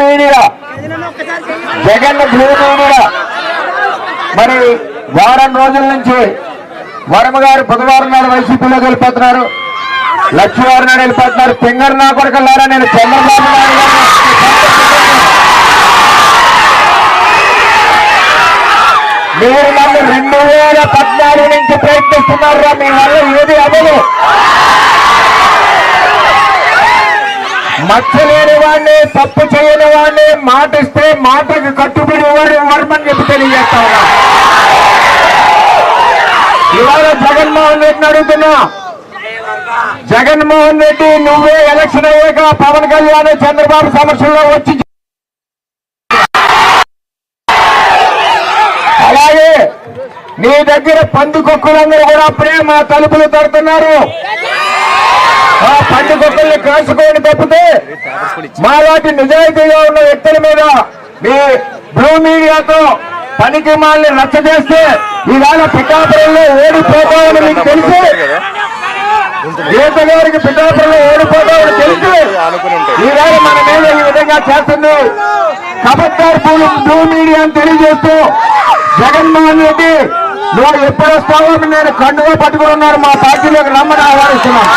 Media Jagan blue media మరి వారం రోజుల నుంచి వర్మ గారు బుధవారం నాడు వైసీపీలోకి వెళ్ళిపోతున్నారు, లక్ష్మీవారం నాడు వెళ్ళిపోతున్నారు. ఫింగర్ నా కొడుకులారా, నేను చంద్రబాబు నాయుడు గారు మీరు నన్ను 2014 నుంచి ప్రయత్నిస్తున్నారా, మీ వల్ల ఏది అవ్వదు. మచ్చలేని వాడిని, తప్పు చేయని వాడిని, మాటిస్తే మాటకి కట్టుబడి వర్మని చెప్పి తెలియజేస్తా ఉన్నా. ఇవాళ జగన్మోహన్ రెడ్డిని అడుగుతున్నా, జగన్మోహన్ రెడ్డి నువ్వే ఎలక్షన్ అయ్యాక పవన్ కళ్యాణ్ చంద్రబాబు సమస్యల్లో వచ్చి, అలాగే నీ దగ్గర పందికొక్కులందరూ కూడా అప్పుడే మా తలుపులు తడుతున్నారు. ఆ పందికొక్కుల్ని కాసుకోండి తప్పితే మాలాంటి నిజాయితీగా ఉన్న వ్యక్తుల మీద మీ బ్లూ మీడియాతో పనికి మాల్ని రచ్చ చేస్తే ఈవేళ పిఠాపురంలో ఓడిపోతామని మీకు తెలుసు, గీత గారికి పిఠాపురంలో ఓడిపోతామని తెలుసు. ఈవేళ మన మీద ఈ విధంగా చేస్తుంది కబడ్డార్ బ్లూ మీడియా అని తెలియజేస్తూ, జగన్మోహన్ రెడ్డి నువ్వు ఎప్పుడు వస్తావో నేను కండుగా పట్టుకుని ఉన్నారు, మా పార్టీలోకి రమ్మని ఆహ్వానిస్తున్నాం.